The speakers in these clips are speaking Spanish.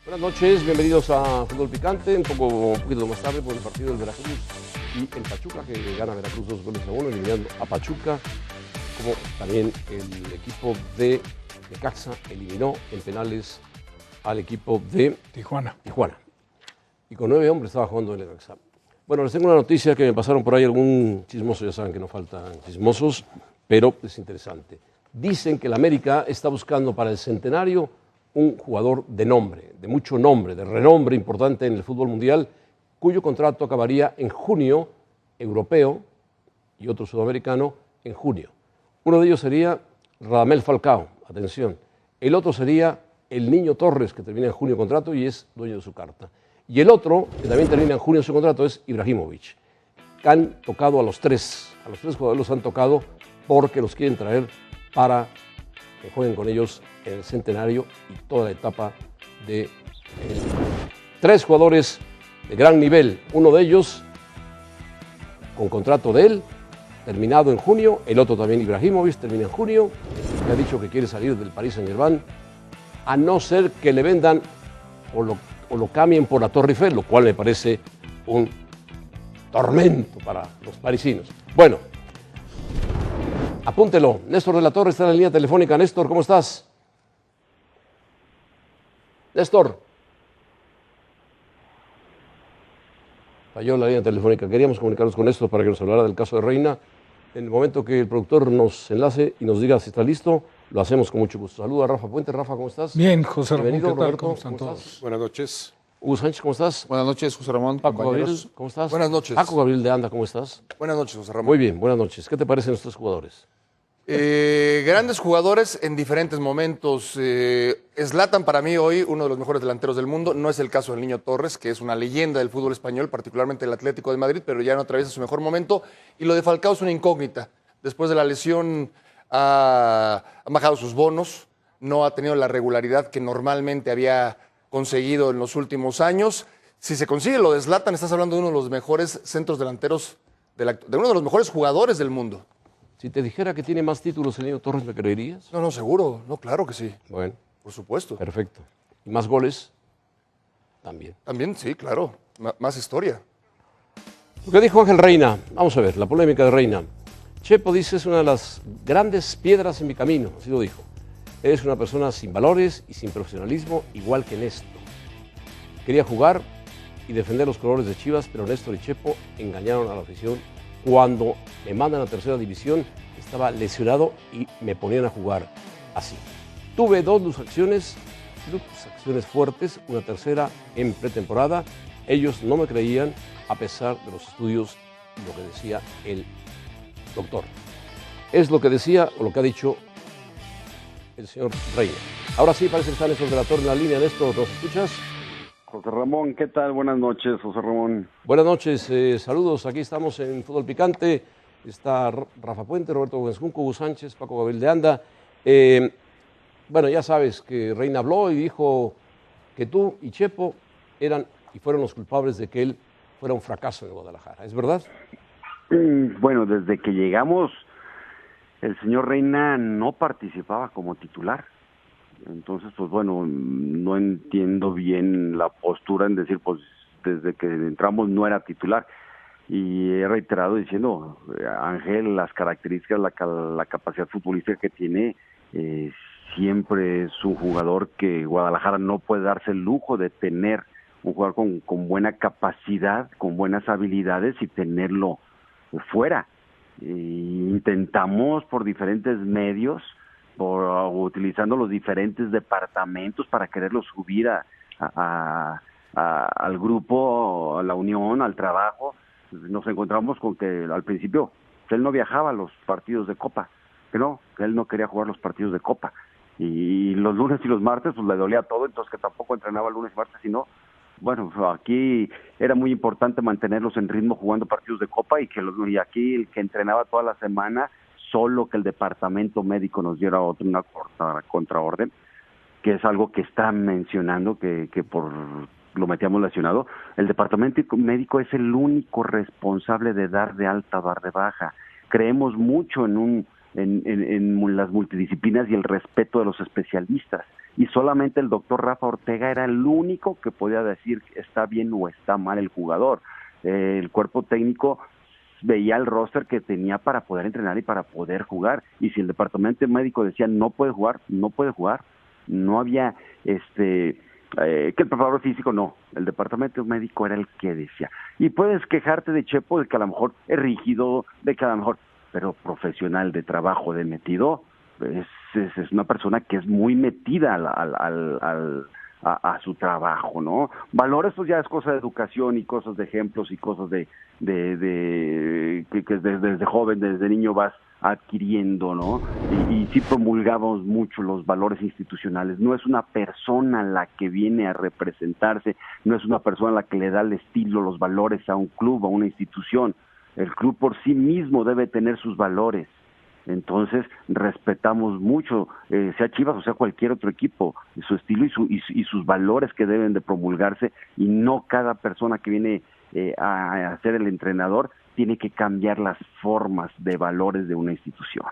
Buenas noches, bienvenidos a Fútbol Picante, un poquito más tarde por el partido del Veracruz y el Pachuca, que gana Veracruz 2-1, eliminando a Pachuca, como también el equipo de Necaxa eliminó en penales al equipo de Tijuana. Y con 9 hombres estaba jugando el Necaxa. Bueno, les tengo una noticia que me pasaron por ahí algún chismoso, ya saben que no faltan chismosos, pero es interesante. Dicen que el América está buscando para el centenario un jugador de nombre, de mucho nombre, de renombre importante en el fútbol mundial, cuyo contrato acabaría en junio, europeo, y otro sudamericano en junio. Uno de ellos sería Radamel Falcao, atención. El otro sería el Niño Torres, que termina en junio contrato y es dueño de su carta. Y el otro, que también termina en junio su contrato, es Ibrahimovic. Han tocado a los tres jugadores los han tocado porque los quieren traer para que jueguen con ellos en el centenario y toda la etapa de 3 jugadores de gran nivel. Uno de ellos con contrato de él, terminado en junio, el otro también Ibrahimovic, termina en junio, que ha dicho que quiere salir del Paris Saint-Germain, a no ser que le vendan o lo cambien por la Torre Eiffel, lo cual me parece un tormento para los parisinos. Bueno, apúntelo. Néstor de la Torre está en la línea telefónica. Néstor, ¿cómo estás? Néstor. Falló la línea telefónica. Queríamos comunicarnos con Néstor para que nos hablara del caso de Reina. En el momento que el productor nos enlace y nos diga si está listo, lo hacemos con mucho gusto. Saluda a Rafa Puente. Rafa, ¿cómo estás? Bien, José Ramón, Bienvenido, ¿qué tal? Roberto, ¿Cómo están todos? Buenas noches. Hugo Sánchez, ¿cómo estás? Buenas noches, José Ramón. Paco Gabriel, compañeros. ¿cómo estás? Buenas noches. Paco Gabriel de Anda, ¿cómo estás? Buenas noches, José Ramón. Muy bien, buenas noches. ¿Qué te parecen estos jugadores? Grandes jugadores en diferentes momentos. Zlatan para mí hoy uno de los mejores delanteros del mundo. No es el caso del Niño Torres, que es una leyenda del fútbol español, particularmente el Atlético de Madrid, pero ya no atraviesa su mejor momento. Y lo de Falcao es una incógnita. Después de la lesión ha bajado sus bonos, no ha tenido la regularidad que normalmente había conseguido en los últimos años. Si se consigue lo de Zlatan, estás hablando de uno de los mejores centros delanteros, de uno de los mejores jugadores del mundo. Si te dijera que tiene más títulos el Niño Torres, ¿me creerías? No, seguro. No, claro que sí. Bueno, Por supuesto. perfecto. ¿Y más goles? También. También, sí, claro. Más historia. Lo que dijo Ángel Reina, vamos a ver, la polémica de Reina. Chepo dice es una de las grandes piedras en mi camino, así lo dijo. Es una persona sin valores y sin profesionalismo, igual que Néstor. Quería jugar y defender los colores de Chivas, pero Néstor y Chepo engañaron a la afición. Cuando me mandan a tercera división, estaba lesionado y me ponían a jugar así. Tuve 2 luxaciones fuertes, una tercera en pretemporada. Ellos no me creían a pesar de los estudios y lo que decía el doctor. Es lo que decía o lo que ha dicho el señor Reina. Ahora sí, parece que está Néstor de la Torre en la línea. Néstor, ¿nos escuchas? José Ramón, ¿qué tal? Buenas noches, José Ramón. Buenas noches, saludos. Aquí estamos en Fútbol Picante. Está Rafa Puente, Roberto Gómez Junco, Hugo Sánchez, Paco Gabriel de Anda. Bueno, ya sabes que Reina habló y dijo que tú y Chepo eran y fueron los culpables de que él fuera un fracaso en Guadalajara. ¿Es verdad? Bueno, desde que llegamos, el señor Reina no participaba como titular. Entonces, pues bueno, no entiendo bien la postura en decir, pues desde que entramos no era titular. Y he reiterado diciendo, Ángel, las características, la capacidad futbolística que tiene, siempre es un jugador que Guadalajara no puede darse el lujo de tener, un jugador con buena capacidad, con buenas habilidades y tenerlo fuera. Intentamos por diferentes medios, utilizando los diferentes departamentos para quererlo subir al grupo, a la unión, al trabajo. Nos encontramos con que al principio él no viajaba a los partidos de Copa, que él no quería jugar los partidos de Copa. Y los lunes y los martes pues le dolía todo, entonces que tampoco entrenaba lunes y martes, sino bueno, aquí era muy importante mantenerlos en ritmo jugando partidos de Copa y aquí el que entrenaba toda la semana, solo que el departamento médico nos diera una contraorden, que es algo que está mencionando, que por lo metíamos lesionado. El departamento médico es el único responsable de dar de alta, dar de baja. Creemos mucho en las multidisciplinas y el respeto de los especialistas, y solamente el doctor Rafa Ortega era el único que podía decir está bien o está mal el jugador. El cuerpo técnico veía el roster que tenía para poder entrenar y para poder jugar, y si el departamento médico decía no puede jugar, no puede jugar. No había que el preparador físico no, el departamento médico era el que decía. Y puedes quejarte de Chepo, de que a lo mejor es rígido, de que a lo mejor, pero profesional de trabajo, de metido, es una persona que es muy metida a su trabajo, ¿no? Valores, pues ya es cosa de educación y cosas de ejemplos y cosas que desde joven, desde niño vas adquiriendo, ¿no? Y sí promulgamos mucho los valores institucionales. No es una persona la que viene a representarse, no es una persona la que le da el estilo, los valores a un club, a una institución. El club por sí mismo debe tener sus valores. Entonces respetamos mucho, sea Chivas o sea cualquier otro equipo, su estilo y sus valores que deben de promulgarse, y no cada persona que viene a ser el entrenador tiene que cambiar las formas de valores de una institución.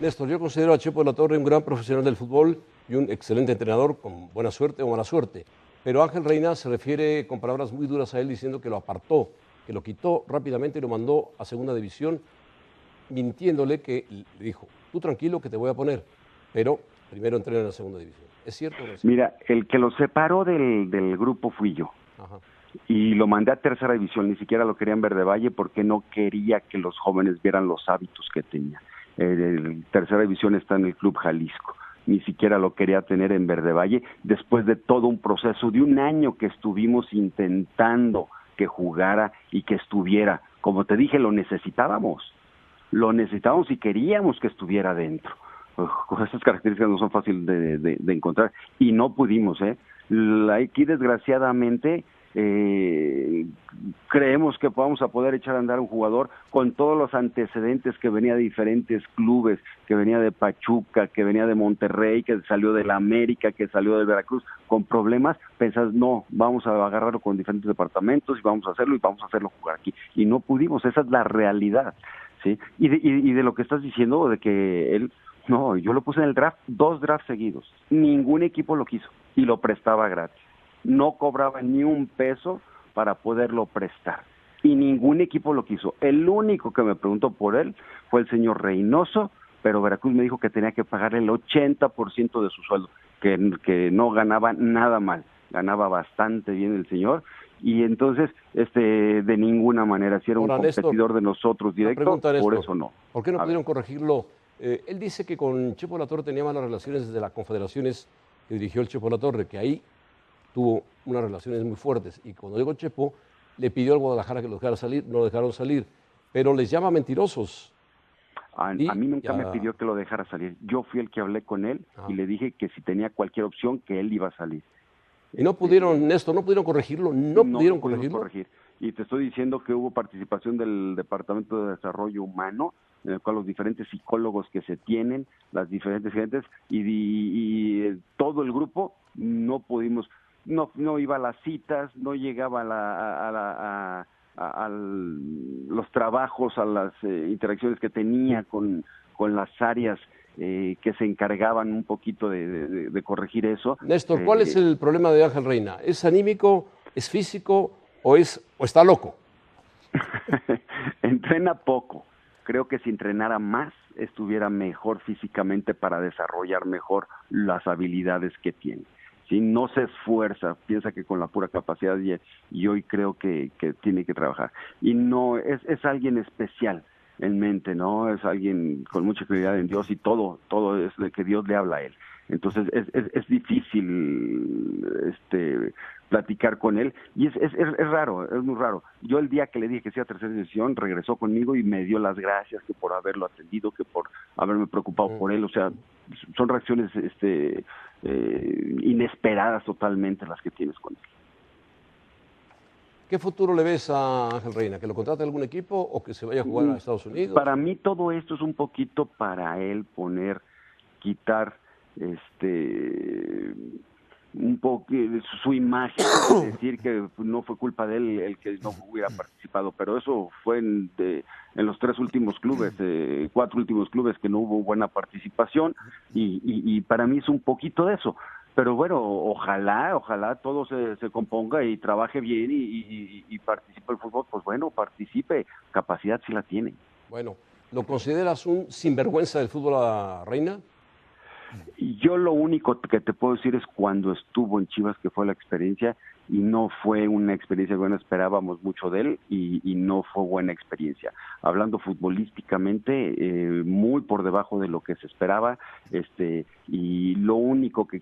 Néstor, yo considero a Chepo de la Torre un gran profesional del fútbol y un excelente entrenador con buena suerte o mala suerte. Pero Ángel Reina se refiere con palabras muy duras a él, diciendo que lo apartó, que lo quitó rápidamente y lo mandó a segunda división, mintiéndole, que le dijo, tú tranquilo que te voy a poner, pero primero entrena en la segunda división. ¿Es cierto o no es cierto? Mira, el que lo separó del grupo fui yo. Ajá. Y lo mandé a tercera división, ni siquiera lo quería en Verde Valle porque no quería que los jóvenes vieran los hábitos que tenía. Tercera división está en el Club Jalisco, ni siquiera lo quería tener en Verde Valle, después de todo un proceso de un año que estuvimos intentando que jugara y que estuviera. Como te dije, lo necesitábamos y queríamos que estuviera dentro. Con esas características no son fáciles de encontrar, y no pudimos. Aquí desgraciadamente creemos que vamos a poder echar a andar un jugador con todos los antecedentes, que venía de diferentes clubes, que venía de Pachuca, que venía de Monterrey, que salió de la América, que salió de Veracruz, con problemas. Pensás, no, vamos a agarrarlo con diferentes departamentos y vamos a hacerlo jugar aquí, y no pudimos. Esa es la realidad, ¿sí? Y de lo que estás diciendo, de que él, no, yo lo puse en el draft, 2 drafts seguidos, ningún equipo lo quiso y lo prestaba gratis. No cobraba ni un peso para poderlo prestar, y ningún equipo lo quiso. El único que me preguntó por él fue el señor Reynoso, pero Veracruz me dijo que tenía que pagarle el 80% de su sueldo, que no ganaba nada mal, ganaba bastante bien el señor, y entonces de ninguna manera, si era un competidor Néstor, de nosotros directo, por eso no. ¿Por qué no pudieron corregirlo? Él dice que con Chepo La Torre tenía malas relaciones desde las confederaciones que dirigió el Chepo La Torre, que ahí tuvo unas relaciones muy fuertes, y cuando llegó Chepo le pidió al Guadalajara que lo dejara salir, no lo dejaron salir, pero les llama mentirosos. A mí nunca me pidió que lo dejara salir. Yo fui el que hablé con él y le dije que si tenía cualquier opción, que él iba a salir. Y no pudieron, Néstor, no pudieron corregirlo, no pudieron corregirlo. Y te estoy diciendo que hubo participación del Departamento de Desarrollo Humano, en el cual los diferentes psicólogos que se tienen, las diferentes gentes y todo el grupo no pudimos. No iba a las citas, no llegaba a los trabajos, a las interacciones que tenía con las áreas que se encargaban un poquito de corregir eso. Néstor, ¿cuál es el problema de Ángel Reina? ¿Es anímico, es físico o está loco? Entrena poco. Creo que si entrenara más, estuviera mejor físicamente para desarrollar mejor las habilidades que tiene. ¿Sí? No se esfuerza, piensa que con la pura capacidad, y hoy creo que tiene que trabajar. Y no, es alguien especial en mente, ¿no? Es alguien con mucha credibilidad en Dios, y todo es de que Dios le habla a él. Entonces es difícil platicar con él, y es raro, es muy raro. Yo el día que le dije que sea tercera división, regresó conmigo y me dio las gracias, que por haberlo atendido, que por haberme preocupado por él. O sea, son reacciones inesperadas totalmente las que tienes con él. ¿Qué futuro le ves a Ángel Reina? ¿Que lo contrate algún equipo o que se vaya a jugar a Estados Unidos? Para mí todo esto es un poquito para él quitar un poco su imagen, decir que no fue culpa de él el que no hubiera participado, pero eso fue en los 3 últimos clubes, 4 últimos clubes, que no hubo buena participación, y para mí es un poquito de eso. Pero bueno, ojalá todo se componga y trabaje bien y participe el fútbol. Pues bueno, participe, capacidad sí la tiene. Bueno, ¿lo consideras un sinvergüenza del fútbol a Reina? Yo lo único que te puedo decir es cuando estuvo en Chivas, que fue la experiencia, y no fue una experiencia buena, esperábamos mucho de él y no fue buena experiencia. Hablando futbolísticamente, muy por debajo de lo que se esperaba, y lo único que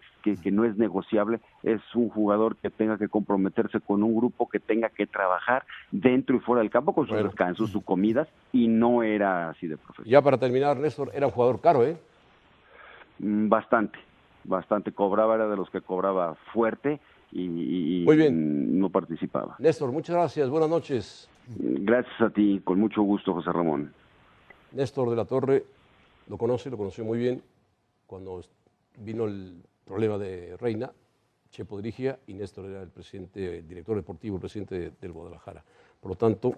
no es negociable es un jugador que tenga que comprometerse con un grupo, que tenga que trabajar dentro y fuera del campo con sus descansos, sus comidas, y no era así de profesional. Ya para terminar, Néstor, era un jugador caro, ¿eh? Bastante cobraba, era de los que cobraba fuerte y Muy bien. No participaba. Néstor, muchas gracias, buenas noches. Gracias a ti, con mucho gusto, José Ramón. Néstor de la Torre lo conoció muy bien cuando vino el problema de Reina. Chepo dirigía y Néstor era el director deportivo, el presidente del Guadalajara. Por lo tanto,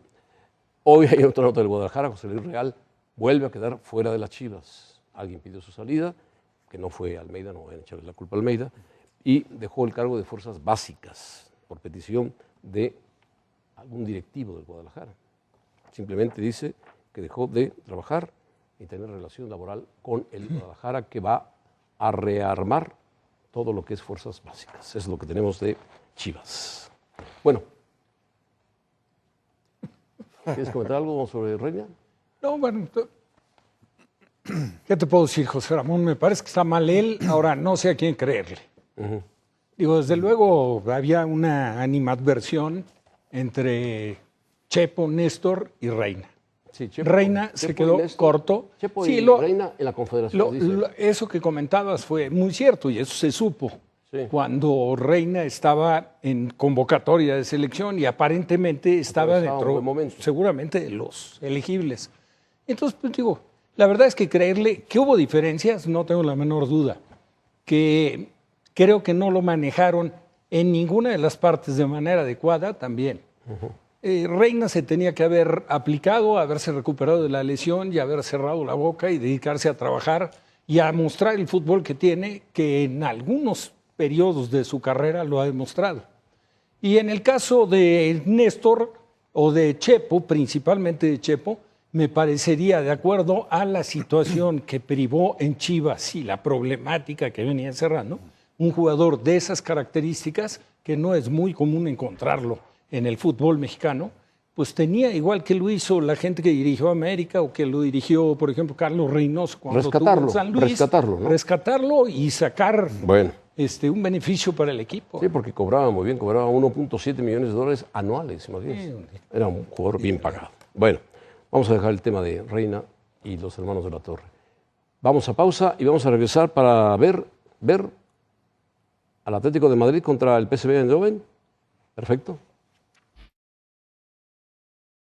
hoy hay otra nota del Guadalajara, José Luis Real vuelve a quedar fuera de las Chivas. Alguien pidió su salida, que no fue Almeida, no voy a echarle la culpa a Almeida, y dejó el cargo de fuerzas básicas por petición de algún directivo del Guadalajara. Simplemente dice que dejó de trabajar y tener relación laboral con el Guadalajara, que va a rearmar todo lo que es fuerzas básicas. Es lo que tenemos de Chivas. Bueno, ¿quieres comentar algo sobre Reina? No, bueno, ¿qué te puedo decir, José Ramón? Me parece que está mal él, ahora no sé a quién creerle. Digo, desde luego había una animadversión entre Chepo, Néstor y Reina. Sí, Chepo, Reina se quedó corto. Chepo sí, y Reina en la Confederación. Eso que comentabas fue muy cierto y eso se supo. Sí. Cuando Reina estaba en convocatoria de selección y aparentemente estaba dentro, seguramente, de los elegibles. Entonces, pues digo, la verdad es que creerle que hubo diferencias, no tengo la menor duda. Que creo que no lo manejaron en ninguna de las partes de manera adecuada también. Reina se tenía que haber aplicado, haberse recuperado de la lesión y haber cerrado la boca y dedicarse a trabajar y a mostrar el fútbol que tiene, que en algunos periodos de su carrera lo ha demostrado. Y en el caso de Néstor o de Chepo, principalmente de Chepo, me parecería, de acuerdo a la situación que privó en Chivas y la problemática que venía encerrando, un jugador de esas características, que no es muy común encontrarlo en el fútbol mexicano, pues tenía, igual que lo hizo la gente que dirigió América o que lo dirigió, por ejemplo, Carlos Reynoso cuando estuvo en San Luis. ¿no? Rescatarlo y sacar un beneficio para el equipo. Sí, porque cobraba muy bien, cobraba 1.7 millones de dólares anuales, imagínense. Era un jugador bien pagado. Bueno, vamos a dejar el tema de Reina y los hermanos de la Torre. Vamos a pausa y vamos a regresar para ver al Atlético de Madrid contra el PSV Eindhoven. Perfecto.